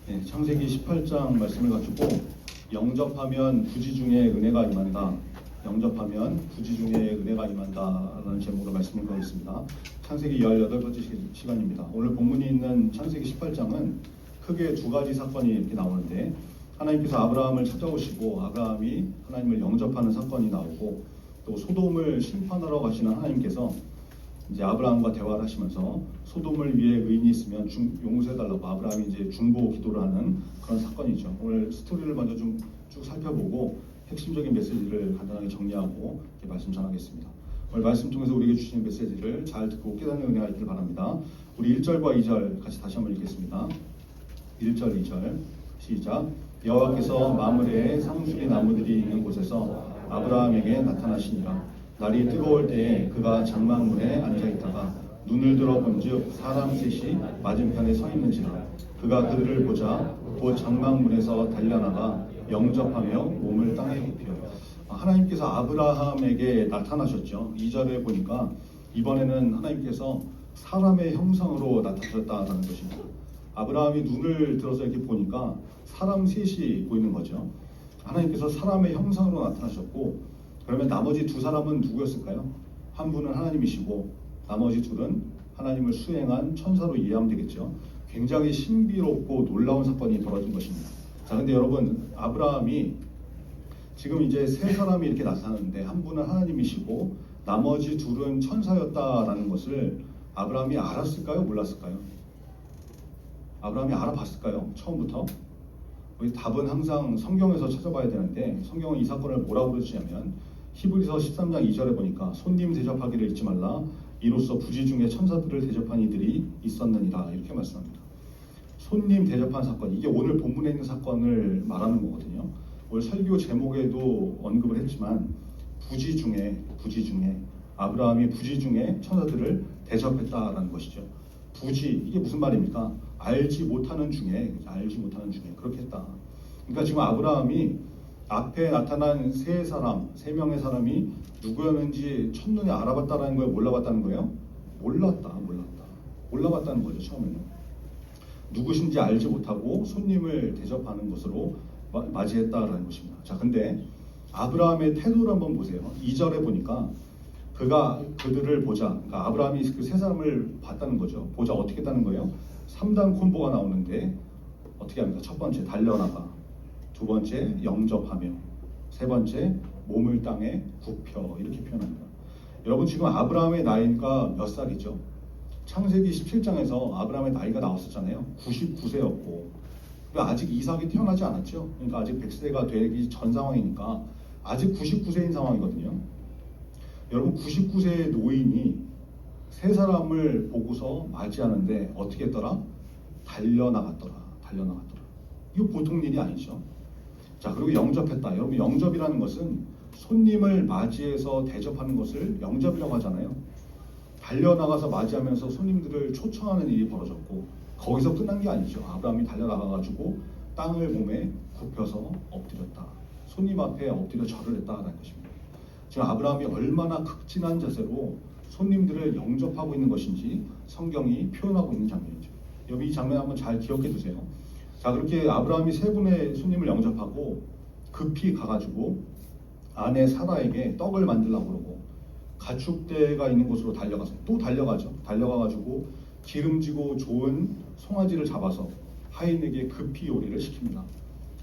네, 창세기 18장 말씀을 가지고 영접하면 부지 중에 은혜가 임한다. 영접하면 부지 중에 은혜가 임한다라는 제목으로 말씀을 드리겠습니다. 창세기 18번째 시간입니다. 오늘 본문이 있는 창세기 18장은 크게 두 가지 사건이 이렇게 나오는데, 하나님께서 아브라함을 찾아오시고 아브라함이 하나님을 영접하는 사건이 나오고, 또 소돔을 심판하러 가시는 하나님께서 이제 아브라함과 대화를 하시면서 소돔을 위해 의인이 있으면 용서해달라고 아브라함이 이제 중보 기도를 하는 그런 사건이죠. 오늘 스토리를 먼저 좀 쭉 살펴보고 핵심적인 메시지를 간단하게 정리하고 이렇게 말씀 전하겠습니다. 오늘 말씀 통해서 우리에게 주시는 메시지를 잘 듣고 깨닫는 은혜가 있기를 바랍니다. 우리 1절과 2절 같이 다시 한번 읽겠습니다. 1절, 2절 시작. 여호와께서 마므레에 상수리 나무들이 있는 곳에서 아브라함에게 나타나시니라. 날이 뜨거울 때에 그가 장막문에 앉아있다가 눈을 들어 본즉 사람 셋이 맞은편에 서 있는지라. 그가 그들을 보자 곧 장막문에서 달려나가 영접하며 몸을 땅에 굽혀. 하나님께서 아브라함에게 나타나셨죠. 2절에 보니까 이번에는 하나님께서 사람의 형상으로 나타나셨다는 것입니다. 아브라함이 눈을 들어서 이렇게 보니까 사람 셋이 보이는 거죠. 하나님께서 사람의 형상으로 나타나셨고, 그러면 나머지 두 사람은 누구였을까요? 한 분은 하나님이시고 나머지 둘은 하나님을 수행한 천사로 이해하면 되겠죠. 굉장히 신비롭고 놀라운 사건이 벌어진 것입니다. 자, 근데 여러분, 아브라함이 지금 이제 세 사람이 이렇게 나타나는데 한 분은 하나님이시고 나머지 둘은 천사였다라는 것을 아브라함이 알았을까요? 몰랐을까요? 아브라함이 알아봤을까요? 처음부터? 우리 답은 항상 성경에서 찾아봐야 되는데, 성경은 이 사건을 뭐라고 그러시냐면 히브리서 13장 2절에 보니까 손님 대접하기를 잊지 말라. 이로써 부지 중에 천사들을 대접한 이들이 있었느니라. 이렇게 말씀합니다. 손님 대접한 사건, 이게 오늘 본문에 있는 사건을 말하는 거거든요. 오늘 설교 제목에도 언급을 했지만 부지 중에 아브라함이 부지 중에 천사들을 대접했다라는 것이죠. 부지, 이게 무슨 말입니까? 알지 못하는 중에 그렇게 했다. 그러니까 지금 아브라함이 앞에 나타난 세 명의 사람이 누구였는지 첫눈에 알아봤다는 거예요? 몰라봤다는 거예요? 몰라봤다는 거죠. 처음에는 누구신지 알지 못하고 손님을 대접하는 것으로 맞이했다라는 것입니다. 자, 근데 아브라함의 태도를 한번 보세요. 2절에 보니까 그가 그들을 보자, 그러니까 아브라함이 그 세 사람을 봤다는 거죠. 보자, 어떻게 했다는 거예요? 3단 콤보가 나오는데 어떻게 합니까? 첫 번째 달려나가, 두 번째 영접하며, 세 번째 몸을 땅에 굽혀, 이렇게 표현합니다. 여러분, 지금 아브라함의 나이가 몇 살이죠? 창세기 17장에서 아브라함의 나이가 나왔었잖아요. 99세였고 그러니까 아직 이삭이 태어나지 않았죠. 그러니까 아직 100세가 되기 전 상황이니까 아직 99세인 상황이거든요. 여러분, 99세의 노인이 세 사람을 보고서 맞이하는데 어떻게 했더라? 달려나갔더라. 이거 보통 일이 아니죠. 자, 그리고 영접했다. 여러분, 영접이라는 것은 손님을 맞이해서 대접하는 것을 영접이라고 하잖아요. 달려나가서 맞이하면서 손님들을 초청하는 일이 벌어졌고, 거기서 끝난 게 아니죠. 아브라함이 달려나가가지고 땅을 몸에 굽혀서 엎드렸다. 손님 앞에 엎드려 절을 했다라는 것입니다. 지금 아브라함이 얼마나 극진한 자세로 손님들을 영접하고 있는 것인지 성경이 표현하고 있는 장면이죠. 여기 이 장면 한번 잘 기억해 두세요. 자, 그렇게 아브라함이 세 분의 손님을 영접하고 급히 가가지고 아내 사라에게 떡을 만들라고 그러고, 가축대가 있는 곳으로 달려가서 또 달려가가지고 기름지고 좋은 송아지를 잡아서 하인에게 급히 요리를 시킵니다.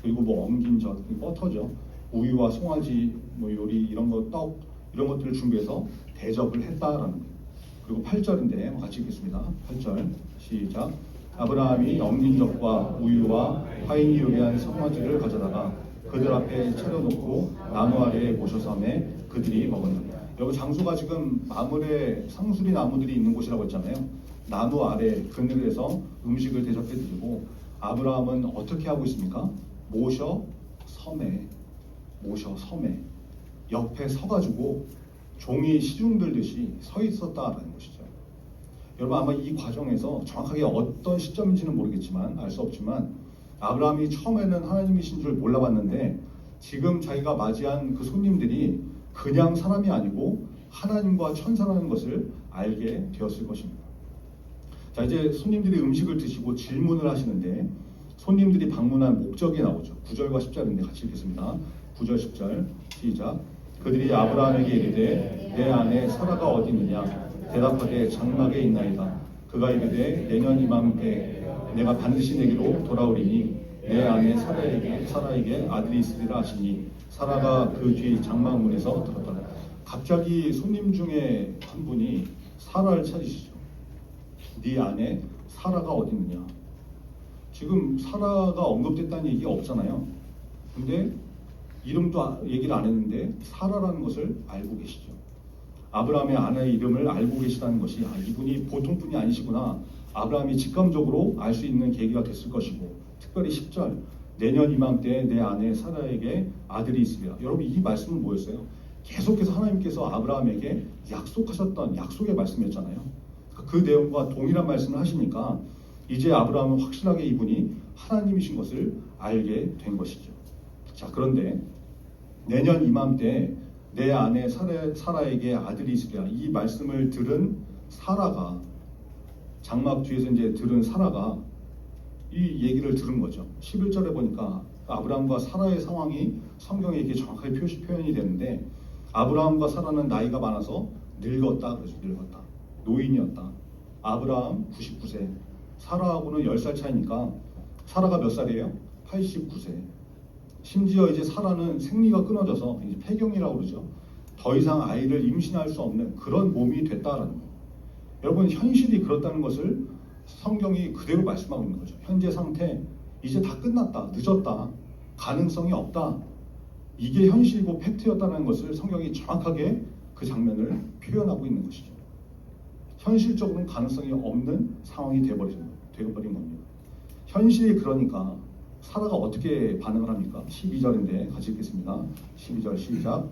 그리고 뭐 엉긴 젖, 버터죠, 우유와 송아지 뭐 요리 이런 거, 떡 이런 것들을 준비해서 대접을 했다라는 거예요. 그리고 8절인데 같이 읽겠습니다. 8절 시작. 아브라함이 엉긴 젖과 우유와 하인이 요리한 송아지를 가져다가 그들 앞에 차려놓고 나무 아래에 모셔서 하매 그들이 먹었느니라. 여기 장소가 지금 마므레 상수리 나무들이 있는 곳이라고 했잖아요. 나무 아래 그늘에서 음식을 대접해드리고, 아브라함은 어떻게 하고 있습니까? 모셔 섬에 옆에 서가지고 종이 시중 들듯이 서 있었다라는 것이죠. 여러분, 아마 이 과정에서 정확하게 어떤 시점인지는 모르겠지만, 알 수 없지만, 아브라함이 처음에는 하나님이신 줄 몰라봤는데 지금 자기가 맞이한 그 손님들이 그냥 사람이 아니고 하나님과 천사라는 것을 알게 되었을 것입니다. 자, 이제 손님들이 음식을 드시고 질문을 하시는데 손님들이 방문한 목적이 나오죠. 9절과 10절인데 같이 읽겠습니다. 9절 10절 시작. 그들이 아브라함에게 이르되 내 아내 사라가 어디 있느냐 대답하되 장막에 있나이다. 그가 이르되 내년 이맘때 내가 반드시 내게로 돌아오리니 내 아내 사라에게 아들이 있으리라 하시니 사라가 그 뒤 장막 문에서 들었더라. 갑자기 손님 중에 한 분이 사라를 찾으시죠. 네 아내 사라가 어디 있느냐. 지금 사라가 언급됐다는 얘기가 없잖아요. 근데 이름도 얘기를 안 했는데 사라라는 것을 알고 계시죠. 아브라함의 아내의 이름을 알고 계시다는 것이 이분이 보통 분이 아니시구나. 아브라함이 직감적으로 알 수 있는 계기가 됐을 것이고, 특별히 10절 내년 이맘때에 내 아내 사라에게 아들이 있으리라. 여러분 이 말씀은 뭐였어요? 계속해서 하나님께서 아브라함에게 약속하셨던 약속의 말씀이었잖아요. 그 내용과 동일한 말씀을 하시니까 이제 아브라함은 확실하게 이분이 하나님이신 것을 알게 된 것이죠. 자, 그런데 내년 이맘때 내 아내 사라에게 아들이 있으리라. 이 말씀을 들은 사라가, 장막 뒤에서 이제 들은 사라가 이 얘기를 들은 거죠. 11절에 보니까 아브라함과 사라의 상황이 성경에 이렇게 정확하게 표현이 되는데, 아브라함과 사라는 나이가 많아서 늙었다. 그래서 늙었다. 노인이었다. 아브라함 99세, 사라하고는 10살 차이니까 사라가 몇 살이에요? 89세. 심지어 이제 사라는 생리가 끊어져서 이제 폐경이라고 그러죠. 더 이상 아이를 임신할 수 없는 그런 몸이 됐다라는 거예요. 여러분 현실이 그렇다는 것을 성경이 그대로 말씀하고 있는 거죠. 현재 상태 이제 다 끝났다, 늦었다, 가능성이 없다. 이게 현실이고 팩트였다는 것을 성경이 정확하게 그 장면을 표현하고 있는 것이죠. 현실적으로는 가능성이 없는 상황이 되어버린 겁니다. 현실이 그러니까 사라가 어떻게 반응을 합니까? 12절인데 같이 읽겠습니다. 12절 시작.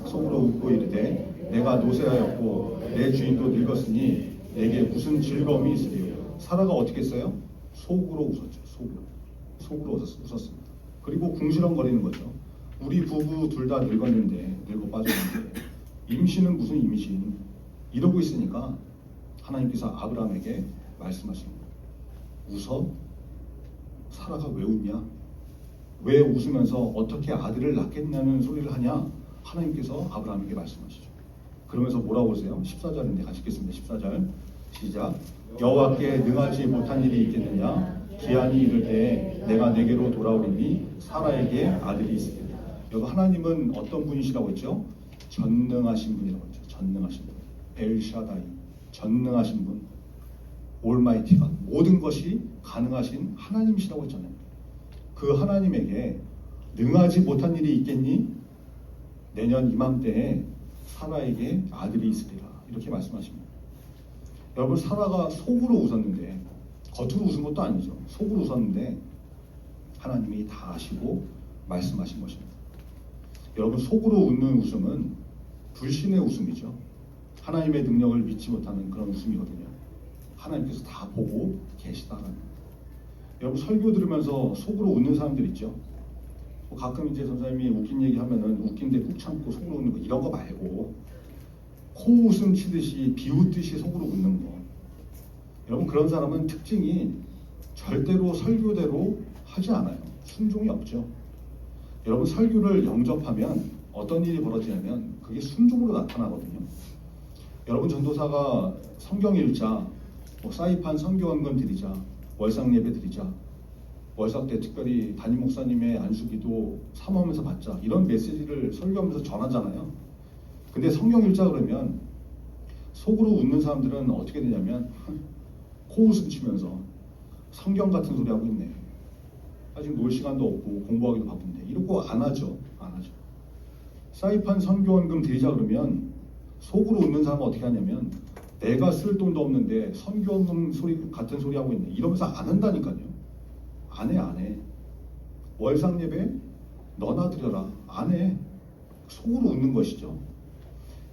속으로 웃고 이르되 내가 노쇠하였고 내 주인도 늙었으니 내게 무슨 즐거움이 있으리요. 사라가 어떻게 했어요? 속으로 웃었죠. 속으로 웃었습니다. 그리고 궁시렁거리는 거죠. 우리 부부 둘 다 늙었는데, 늙어 빠졌는데 임신은 무슨 임신, 이러고 있으니까 하나님께서 아브라함에게 말씀하십니다. 웃어? 사라가 왜 웃냐? 왜 웃으면서 어떻게 아들을 낳겠냐는 소리를 하냐? 하나님께서 아브라함에게 말씀하시죠. 그러면서 뭐라고 그러세요? 14절인데 같이 읽겠습니다. 14절 시작. 여호와께 능하지 못한 일이 있겠느냐? 기한이 이를 때에 내가 내게로 돌아오리니 사라에게 아들이 있으리라. 여기 하나님은 어떤 분이시라고 했죠? 전능하신 분이라고 했죠. 전능하신 분. 엘샤다이, 전능하신 분, 올마이티가, 모든 것이 가능하신 하나님이시라고 했잖아요. 그 하나님에게 능하지 못한 일이 있겠니? 내년 이맘때에 사라에게 아들이 있으리라. 이렇게 말씀하십니다. 여러분 사라가 속으로 웃었는데, 겉으로 웃은 것도 아니죠. 속으로 웃었는데 하나님이 다 아시고 말씀하신 것입니다. 여러분 속으로 웃는 웃음은 불신의 웃음이죠. 하나님의 능력을 믿지 못하는 그런 웃음이거든요. 하나님께서 다 보고 계시다라는. 여러분 설교 들으면서 속으로 웃는 사람들 있죠. 가끔 이제 선생님이 웃긴 얘기 하면은 웃긴데 꾹 참고 속으로 웃는 거, 이런 거 말고 코웃음 치듯이 비웃듯이 속으로 웃는 거. 여러분 그런 사람은 특징이 절대로 설교대로 하지 않아요. 순종이 없죠. 여러분 설교를 영접하면 어떤 일이 벌어지냐면 그게 순종으로 나타나거든요. 여러분 전도사가 성경 읽자, 사이판 선교헌금 드리자, 월상 예배 드리자, 월삭 때 특별히 담임 목사님의 안수기도 사모하면서 받자, 이런 메시지를 설교하면서 전하잖아요. 근데 성경 읽자 그러면 속으로 웃는 사람들은 어떻게 되냐면 코웃음 치면서 성경 같은 소리 하고 있네, 아직 놀 시간도 없고 공부하기도 바쁜데, 이러고 안 하죠. 사이판 선교헌금 드리자 그러면 속으로 웃는 사람은 어떻게 하냐면 내가 쓸 돈도 없는데 선교헌금 소리 같은 소리 하고 있네, 이러면서 안 한다니까요. 안 해. 월상 예배 너나 드려라, 안 해. 속으로 웃는 것이죠.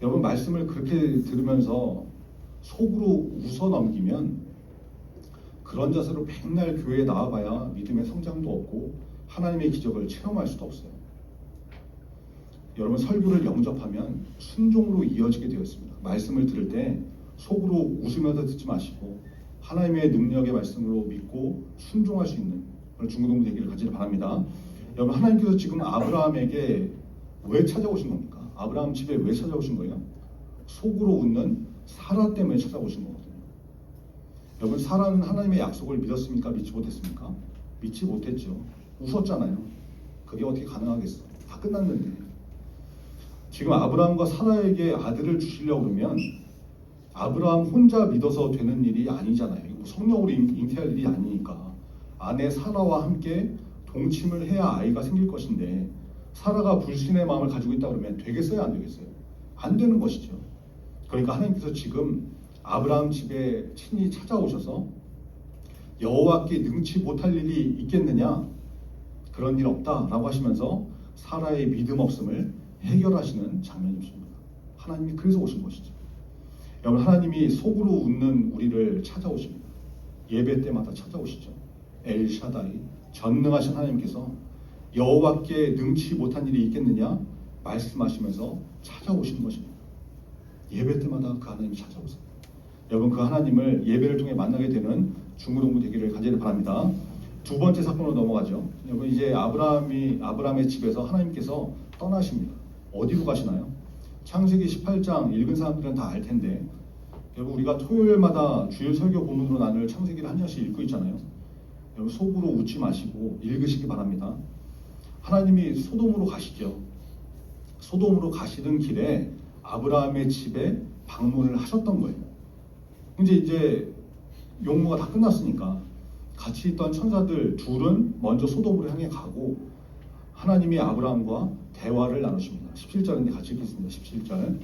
여러분 말씀을 그렇게 들으면서 속으로 웃어 넘기면 그런 자세로 맨날 교회에 나와봐야 믿음의 성장도 없고 하나님의 기적을 체험할 수도 없어요. 여러분 설교를 영접하면 순종으로 이어지게 되었습니다. 말씀을 들을 때 속으로 웃으면서 듣지 마시고 하나님의 능력의 말씀으로 믿고 순종할 수 있는 그런 중고등부 되기를 간절히 바랍니다. 여러분, 하나님께서 지금 아브라함에게 왜 찾아오신 겁니까? 아브라함 집에 왜 찾아오신 거예요? 속으로 웃는 사라 때문에 찾아오신 거거든요. 여러분, 사라는 하나님의 약속을 믿었습니까? 믿지 못했습니까? 믿지 못했죠. 웃었잖아요. 그게 어떻게 가능하겠어? 다 끝났는데. 지금 아브라함과 사라에게 아들을 주시려고 그러면 아브라함 혼자 믿어서 되는 일이 아니잖아요. 이거 성령으로 잉태할 일이 아니니까 아내 사라와 함께 동침을 해야 아이가 생길 것인데 사라가 불신의 마음을 가지고 있다 그러면 되겠어요? 안 되겠어요? 안 되는 것이죠. 그러니까 하나님께서 지금 아브라함 집에 친히 찾아오셔서 여호와께 능치 못할 일이 있겠느냐? 그런 일 없다라고 하시면서 사라의 믿음 없음을 해결하시는 장면이 있습니다. 하나님이 그래서 오신 것이죠. 여러분, 하나님이 속으로 웃는 우리를 찾아오십니다. 예배 때마다 찾아오시죠. 엘샤다이, 전능하신 하나님께서 여호와께 능치 못한 일이 있겠느냐 말씀하시면서 찾아오시는 것입니다. 예배 때마다 그 하나님이 찾아오세요. 여러분, 그 하나님을 예배를 통해 만나게 되는 중고등부 되기를 간절히 바랍니다. 두 번째 사건으로 넘어가죠. 여러분, 이제 아브라함의 집에서 하나님께서 떠나십니다. 어디로 가시나요? 창세기 18장 읽은 사람들은 다 알 텐데, 여러분, 우리가 토요일마다 주일 설교 본문으로 나눌 창세기를 한 장씩 읽고 있잖아요. 여러분, 속으로 웃지 마시고 읽으시기 바랍니다. 하나님이 소돔으로 가시죠. 소돔으로 가시던 길에 아브라함의 집에 방문을 하셨던 거예요. 이제 용모가 다 끝났으니까 같이 있던 천사들 둘은 먼저 소돔으로 향해 가고 하나님이 아브라함과 대화를 나누십니다. 17절인데 같이 읽겠습니다. 17절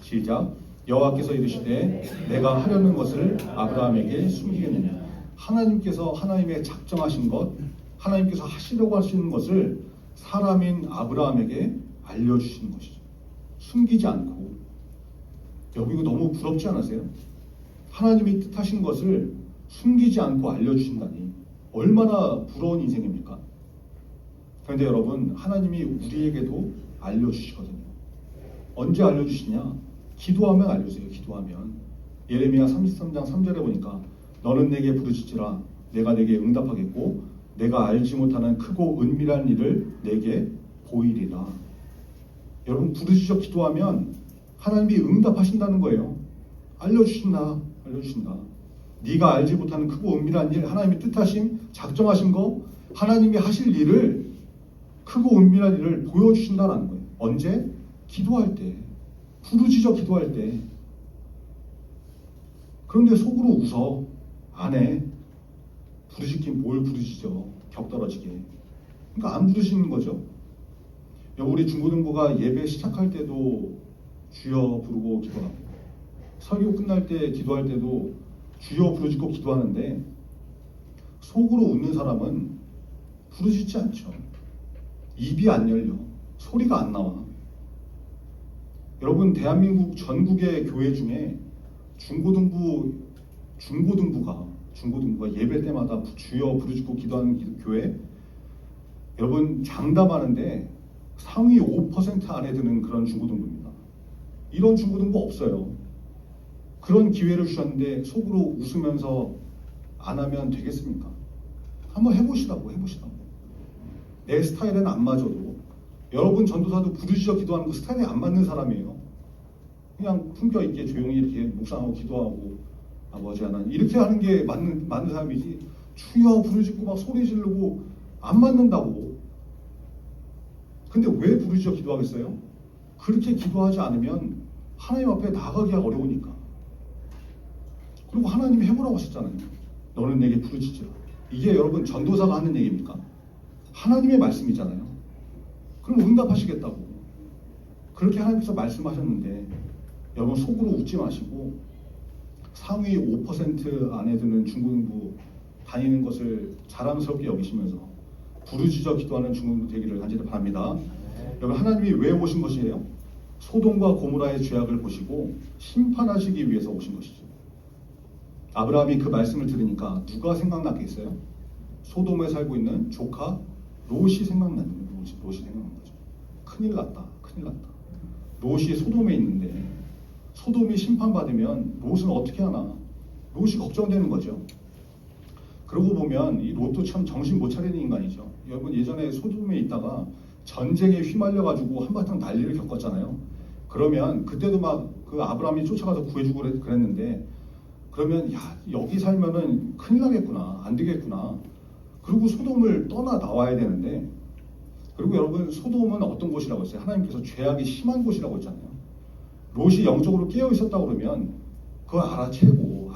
시작. 여호와께서 이르시되 내가 하려는 것을 아브라함에게 숨기겠느냐. 하나님께서 하나님의 작정하신 것, 하나님께서 하시려고 하시는 것을 사람인 아브라함에게 알려주시는 것이죠. 숨기지 않고. 여러분, 이거 너무 부럽지 않으세요? 하나님이 뜻하신 것을 숨기지 않고 알려주신다니 얼마나 부러운 인생입니까? 그런데 여러분, 하나님이 우리에게도 알려주시거든요. 언제 알려주시냐? 기도하면 알려주세요. 기도하면. 예레미야 33장 3절에 보니까 너는 내게 부르짖으라 내가 내게 응답하겠고 내가 알지 못하는 크고 은밀한 일을 내게 보이리라. 여러분, 부르짖어 기도하면 하나님이 응답하신다는 거예요. 알려주신다. 네가 알지 못하는 크고 은밀한 일, 하나님이 뜻하심, 작정하신 거, 하나님이 하실 일을, 크고 은밀한 일을 보여주신다는 거예요. 언제? 기도할 때. 부르짖어 기도할 때. 그런데 속으로 웃어. 안 해. 부르짖긴 뭘 부르짖어. 격떨어지게. 그러니까 안 부르짖는 거죠. 우리 중고등부가 예배 시작할 때도 주여 부르고 기도하고, 설교 끝날 때 기도할 때도 주여 부르짖고 기도하는데, 속으로 웃는 사람은 부르짖지 않죠. 입이 안 열려. 소리가 안 나와. 여러분, 대한민국 전국의 교회 중에 중고등부가 예배 때마다 주여 부르짖고 기도하는 교회, 여러분, 장담하는데 상위 5% 안에 드는 그런 중고등부입니다. 이런 중고등부 없어요. 그런 기회를 주셨는데 속으로 웃으면서 안 하면 되겠습니까? 한번 해보시라고. 내 스타일에는 안 맞아도, 여러분 전도사도 부르짖어 기도하는 그 스타일에 안 맞는 사람이에요. 그냥 품격 있게 조용히 이렇게 묵상하고 기도하고 아버지 하나님 이렇게 하는 게 맞는 사람이지, 주여 부르짖고 막 소리 지르고 안 맞는다고. 근데 왜 부르짖어 기도하겠어요? 그렇게 기도하지 않으면 하나님 앞에 나가기가 어려우니까. 그리고 하나님이 해보라고 하셨잖아요. 너는 내게 부르짖으라. 이게 여러분 전도사가 하는 얘기입니까? 하나님의 말씀이잖아요. 그럼 응답하시겠다고. 그렇게 하나님께서 말씀하셨는데, 여러분 속으로 웃지 마시고 상위 5% 안에 드는 중고등부 다니는 것을 자랑스럽게 여기시면서 부르짖어 기도하는 중고등부 되기를 간절히 바랍니다. 여러분, 하나님이 왜 오신 것이에요? 소돔과 고모라의 죄악을 보시고 심판하시기 위해서 오신 것이죠. 아브라함이 그 말씀을 들으니까 누가 생각났겠어요? 소돔에 살고 있는 조카 롯이 생각나는 거예요. 롯이 생각난 거죠. 큰일 났다. 롯이 소돔에 있는데 소돔이 심판받으면 롯은 어떻게 하나? 롯이 걱정되는 거죠. 그러고 보면 이 롯도 참 정신 못 차리는 인간이죠. 여러분 예전에 소돔에 있다가 전쟁에 휘말려가지고 한바탕 난리를 겪었잖아요. 그러면 그때도 막 그 아브라함이 쫓아가서 구해주고 그랬는데 그러면 야 여기 살면은 큰일 나겠구나, 안 되겠구나. 그리고 소돔을 떠나 나와야 되는데, 그리고 여러분 소돔은 어떤 곳이라고 했어요? 하나님께서 죄악이 심한 곳이라고 했잖아요. 롯이 영적으로 깨어 있었다 그러면 그걸 알아채고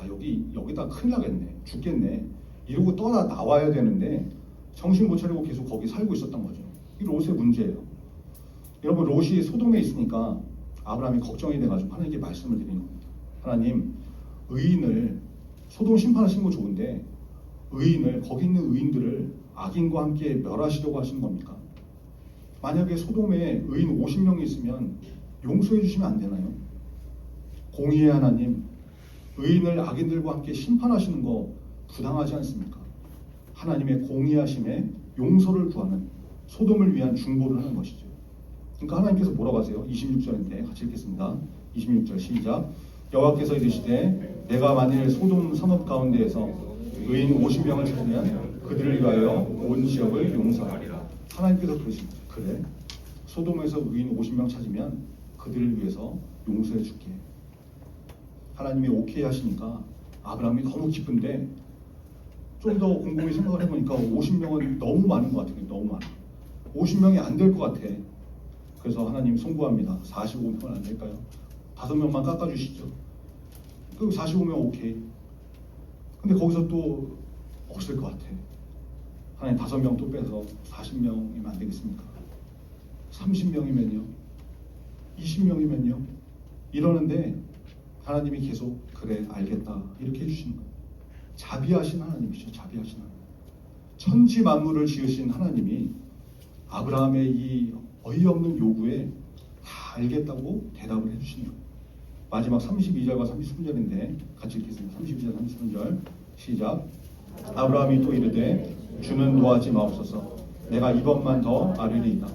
여기다 큰일 나겠네, 죽겠네 이러고 떠나 나와야 되는데 정신 못 차리고 계속 거기 살고 있었던 거죠. 이 롯의 문제예요. 여러분 롯이 소돔에 있으니까 아브라함이 걱정이 돼가지고 하나님께 말씀을 드리는 겁니다. 하나님, 의인을 소돔 심판하신 거 좋은데 의인을, 거기 있는 의인들을 악인과 함께 멸하시려고 하시는 겁니까? 만약에 소돔에 의인 50명이 있으면 용서해 주시면 안 되나요? 공의의 하나님, 의인을 악인들과 함께 심판하시는 거 부당하지 않습니까? 하나님의 공의하심에 용서를 구하는 소돔을 위한 중보를 하는 것이죠. 그러니까 하나님께서 뭐라고 하세요? 26절인데 같이 읽겠습니다. 26절 시작. 여호와께서 이르시되 내가 만일 소돔 성읍 가운데에서 의인 50명을 찾으면 그들을 위하여 온 지역을 용서하리라. 하나님께서 그러십니다. 그래, 소돔에서 의인 50명 찾으면 그들을 위해서 용서해 줄게. 하나님이 오케이 하시니까 아브라함이 너무 기쁜데 좀 더 곰곰이 생각을 해보니까 50명은 너무 많은 것 같아요. 너무 많아. 50명이 안 될 것 같아. 그래서 하나님 송구합니다. 45명은 안 될까요? 5명만 깎아주시죠. 그리고 45명 오케이. 근데 거기서 또 없을 것 같아. 하나님 5명 또 빼서 40명이면 안 되겠습니까? 30명이면요? 20명이면요? 이러는데 하나님이 계속 그래 알겠다 이렇게 해주시는 거예요. 자비하신 하나님이죠. 자비하신 하나님. 천지 만물을 지으신 하나님이 아브라함의 이 어이없는 요구에 다 알겠다고 대답을 해주시는 거예요. 마지막 32절과 33절인데 같이 읽겠습니다. 32절 33절 시작. 아브라함이 또 이르되 주는 노하지 마옵소서. 내가 이번만 더 아뢰리이다.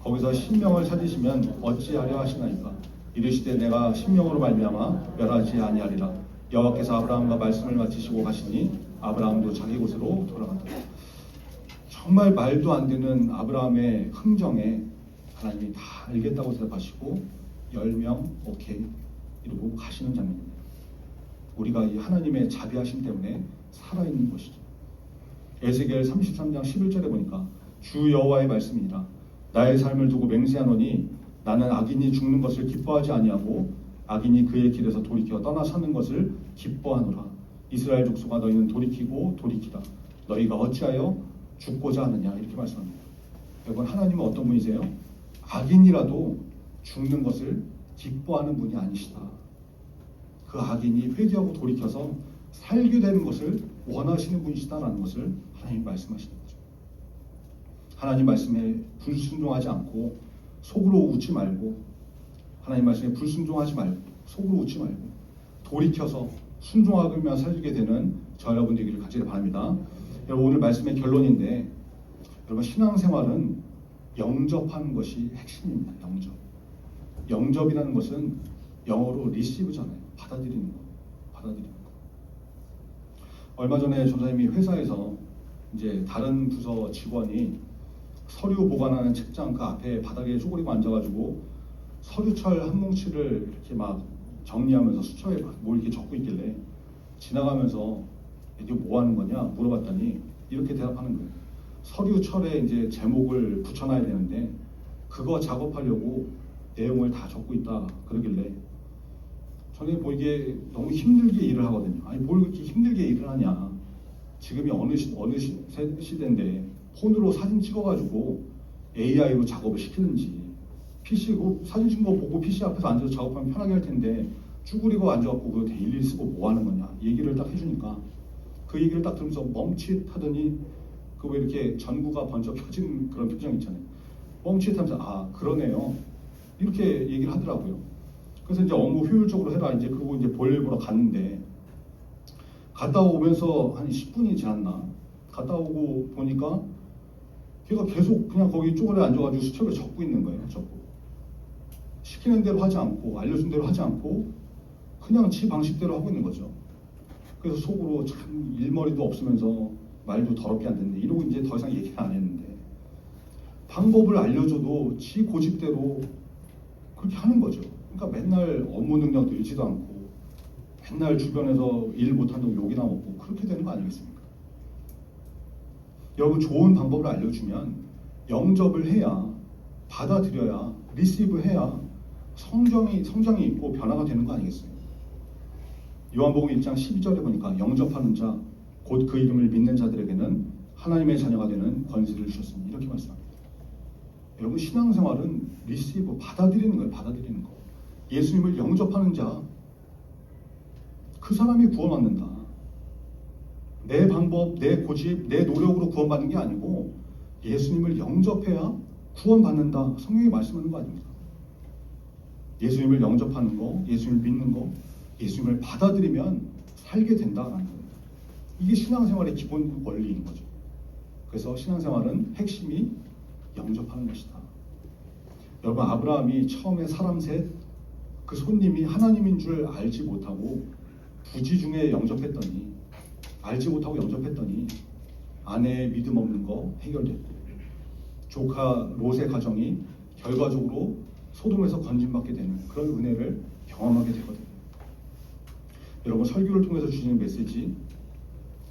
거기서 신명을 찾으시면 어찌하려 하시나이까. 이르시되 내가 신명으로 말미암아 멸하지 아니하리라. 여호와께서 아브라함과 말씀을 마치시고 가시니 아브라함도 자기 곳으로 돌아간다. 정말 말도 안 되는 아브라함의 흥정에 하나님이 다 알겠다고 대답하시고 10명 오케이 이러고 가시는 장면입니다. 우리가 이 하나님의 자비하심 때문에 살아있는 것이죠. 에스겔 33장 11절에 보니까 주 여호와의 말씀이니라. 나의 삶을 두고 맹세하노니 나는 악인이 죽는 것을 기뻐하지 아니하고 악인이 그의 길에서 돌이켜 떠나 사는 것을 기뻐하노라. 이스라엘 족속아 너희는 돌이키고 돌이키라. 너희가 어찌하여 죽고자 하느냐 이렇게 말씀합니다. 여러분 하나님은 어떤 분이세요? 악인이라도 죽는 것을 기뻐하는 분이 아니시다. 그 악인이 회개하고 돌이켜서 살게 되는 것을 원하시는 분이시다라는 것을 하나님 말씀하시는 거죠. 하나님 말씀에 불순종하지 않고 속으로 웃지 말고, 하나님 말씀에 불순종하지 말고 속으로 웃지 말고 돌이켜서 순종하며 살게 되는 저 여러분 되기를 간절히 바랍니다. 여러분 오늘 말씀의 결론인데, 여러분 신앙생활은 영접하는 것이 핵심입니다. 영접이라는 것은 영어로 receive잖아요. 받아들이는 거. 얼마 전에 전사님이 회사에서 이제 다른 부서 직원이 서류 보관하는 책장 그 앞에 바닥에 쪼그리고 앉아가지고 서류철 한 뭉치를 이렇게 막 정리하면서 수첩에 뭘 이렇게 적고 있길래 지나가면서 이게 뭐 하는 거냐 물어봤더니 이렇게 대답하는 거예요. 서류철에 이제 제목을 붙여놔야 되는데 그거 작업하려고 내용을 다 적고 있다 그러길래 저는 보기에 너무 힘들게 일을 하거든요. 아니 뭘 그렇게 힘들게 일을 하냐. 지금이 어느 시대인데 폰으로 사진 찍어가지고 AI로 작업을 시키는지, PC 사진 찍은 거 보고 PC 앞에서 앉아서 작업하면 편하게 할 텐데 쭈그리고 앉아갖고 그거 일일이 쓰고 뭐 하는 거냐 얘기를 딱 해주니까 그 얘기를 딱 들으면서 멈칫하더니 그 왜 이렇게 전구가 번쩍 켜진 그런 표정 있잖아요. 멈칫하면서 아 그러네요 이렇게 얘기를 하더라고요. 그래서 이제 업무 효율적으로 해라 이제 그리고 이제 볼일 보러 갔는데, 갔다 오면서 한 10분이 지났나 갔다 오고 보니까 걔가 계속 그냥 거기 쪼그려 앉아가지고 수첩에 적고 있는 거예요. 시키는 대로 하지 않고 알려준 대로 하지 않고 그냥 지 방식대로 하고 있는 거죠. 그래서 속으로 참 일머리도 없으면서 말도 더럽게 안 됐는데 이러고 이제 더 이상 얘기를 안 했는데 방법을 알려줘도 지 고집대로 그렇게 하는 거죠. 그러니까 맨날 업무 능력 늘지도 않고 맨날 주변에서 일 못한다고 욕이나 먹고 그렇게 되는 거 아니겠습니까? 여러분 좋은 방법을 알려주면 영접을 해야 받아들여야 리시브해야 성장이 있고 변화가 되는 거 아니겠어요? 요한복음 1장 12절에 보니까 영접하는 자 곧 그 이름을 믿는 자들에게는 하나님의 자녀가 되는 권세를 주셨으니 이렇게 말씀합니다. 여러분 신앙생활은 리시브 받아들이는 거예요. 받아들이는 거. 예수님을 영접하는 자 그 사람이 구원받는다. 내 방법, 내 고집, 내 노력으로 구원받는 게 아니고 예수님을 영접해야 구원받는다. 성경이 말씀하는 거 아닙니까? 예수님을 영접하는 거, 예수님을 믿는 거, 예수님을 받아들이면 살게 된다라는 겁니다. 이게 신앙생활의 기본 원리인 거죠. 그래서 신앙생활은 핵심이 영접하는 것이다. 여러분 아브라함이 처음에 사람 셋 그 손님이 하나님인 줄 알지 못하고 부지 중에 영접했더니 알지 못하고 영접했더니 아내의 믿음 없는 거 해결됐고 조카 롯의 가정이 결과적으로 소돔에서 건진받게 되는 그런 은혜를 경험하게 되거든요. 여러분 설교를 통해서 주시는 메시지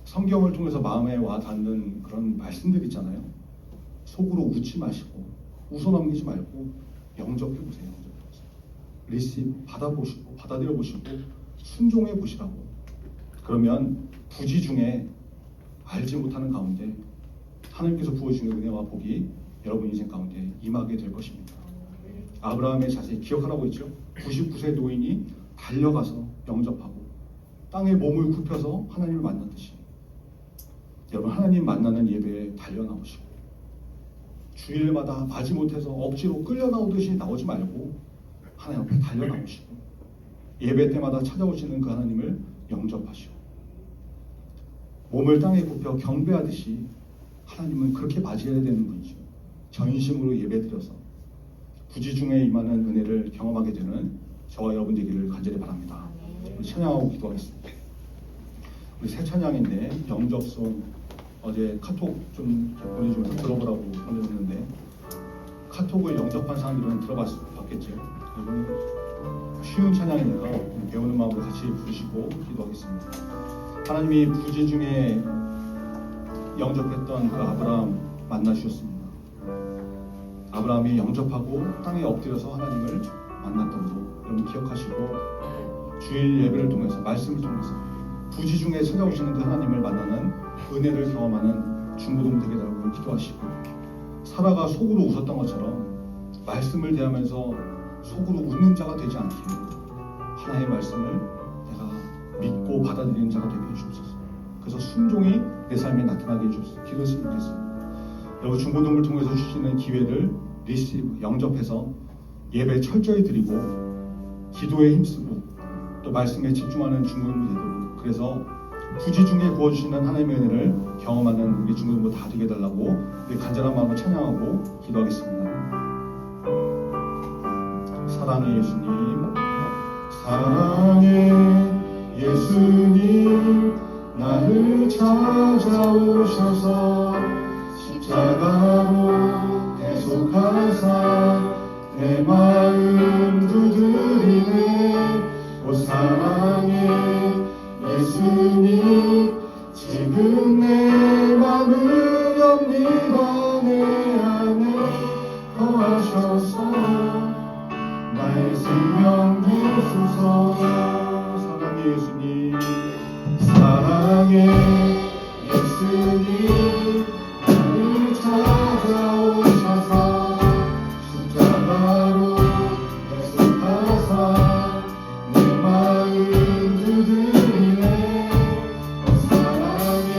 성경을 통해서 마음에 와 닿는 그런 말씀들 있잖아요. 속으로 웃지 마시고 웃어넘기지 말고 영접해보세요. 리시브 받아보시고 받아들여 보시고 순종해 보시라고. 그러면 부지 중에 알지 못하는 가운데 하나님께서 부어주시는 은혜와 복이 여러분 인생 가운데 임하게 될 것입니다. 아브라함의 자세 기억하라고 했죠. 99세 노인이 달려가서 영접하고 땅에 몸을 굽혀서 하나님을 만났듯이 여러분 하나님 만나는 예배에 달려나오시고 주일마다 마지못해서 억지로 끌려나오듯이 나오지 말고 하나님 앞에 달려나오시고 예배 때마다 찾아오시는 그 하나님을 영접하시고 몸을 땅에 굽혀 경배하듯이 하나님은 그렇게 맞이해야 되는 분이죠. 전심으로 예배드려서 부지 중에 임하는 은혜를 경험하게 되는 저와 여러분 되기를 간절히 바랍니다. 우리 찬양하고 기도하겠습니다. 우리 새 찬양인데 영접송 어제 카톡 좀 보내주면서 들어보라고 보내줬는데 카톡을 영접한 사람들은 들어봤겠죠. 여러분 쉬운 찬양이니까 배우는 마음으로 같이 부르시고 기도하겠습니다. 하나님이 부지 중에 영접했던 그 아브라함 만나주셨습니다. 아브라함이 영접하고 땅에 엎드려서 하나님을 만났던 거 여러분 기억하시고 주일 예배를 통해서 말씀을 통해서 부지 중에 찾아오시는 그 하나님을 만나는 은혜를 경험하는 중고등 되게 달라고 기도하시고 사라가 속으로 웃었던 것처럼 말씀을 대하면서 속으로 웃는 자가 되지 않게 하나님의 말씀을 내가 믿고 받아들이는 자가 되게 해주옵소서. 그래서 순종이 내 삶에 나타나게 해주옵소서. 기도했으면 좋겠습니다. 여러분 중고등을 통해서 주시는 기회를 리시브 영접해서 예배 철저히 드리고 기도에 힘쓰고 또 말씀에 집중하는 중고등부 되도록 그래서 부지 중에 부어주시는 하나님의 은혜를 경험하는 우리 중고등부 다 되게 해달라고 우리 간절한 마음으로 찬양하고 기도하겠습니다. 사랑의 예수님, 사랑의 예수님, 나를 찾아오셔서 십자가로 대속하사 내 마음 두드리네. 오 사랑의 예수님, 지금 내 마음을 엽니다. 내 안에 거하셔서 나의 생명 되소서. 사랑의 예수님, 사랑의 예수님, 나를 찾아오셔서 십자가로 대속하사 내 마음 두드리네. 사랑의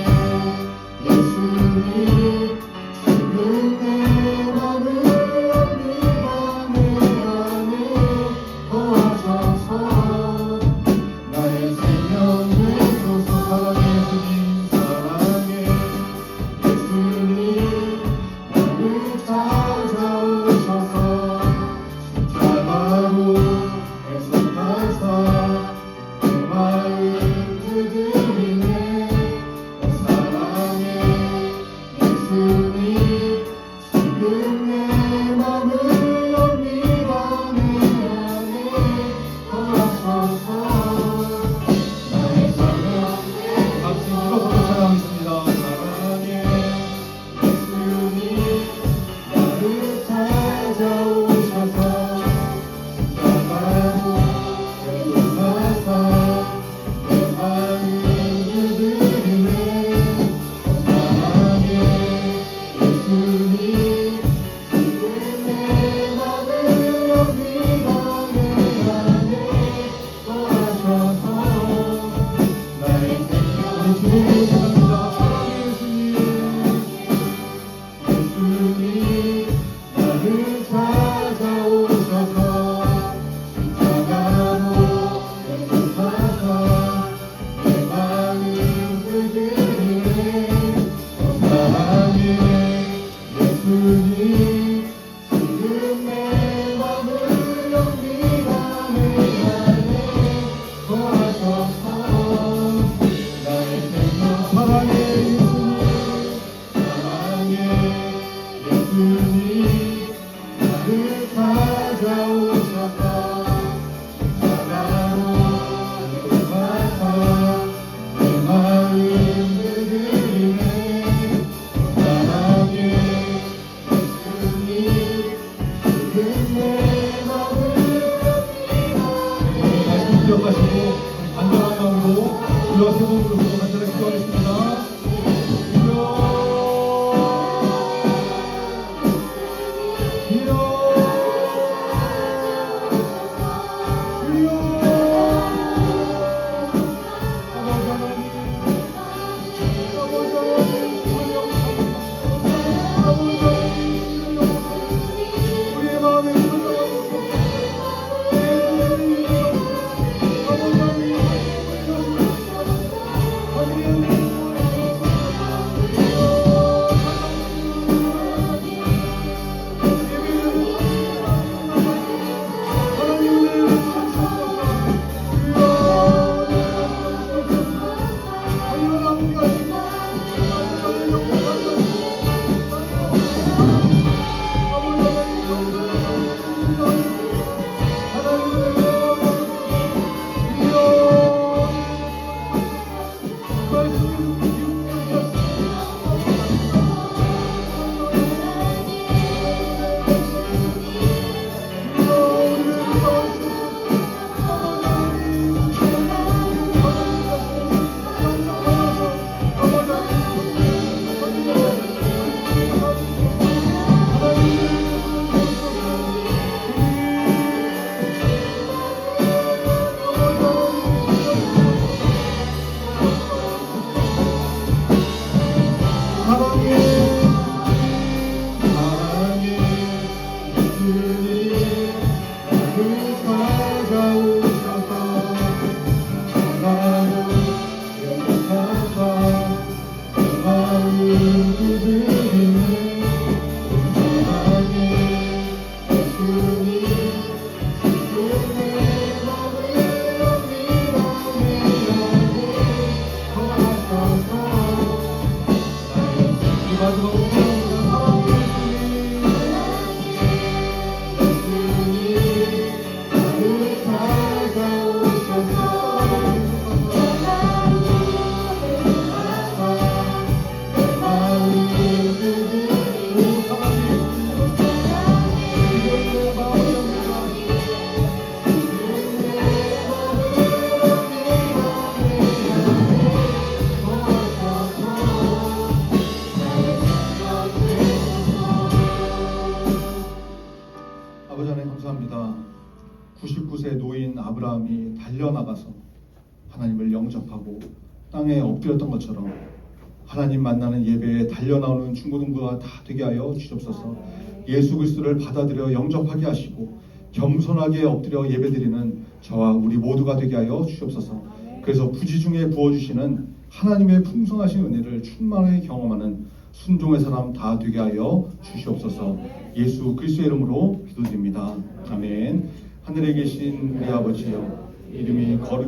아버지 하나님 감사합니다. 99세 노인 아브라함이 달려나가서 하나님을 영접하고 땅에 엎드렸던 것처럼 하나님 만나는 예배에 달려나오는 중고등부가 다 되게 하여 주옵소서. 예수 그리스도를 받아들여 영접하게 하시고 겸손하게 엎드려 예배드리는 저와 우리 모두가 되게 하여 주옵소서. 그래서 부지 중에 부어주시는 하나님의 풍성하신 은혜를 충만하게 경험하는 순종의 사람 다 되게 하여 주시옵소서. 예수 그리스도의 이름으로 기도드립니다. 아멘. 하늘에 계신 우리 아버지여, 이름이 거룩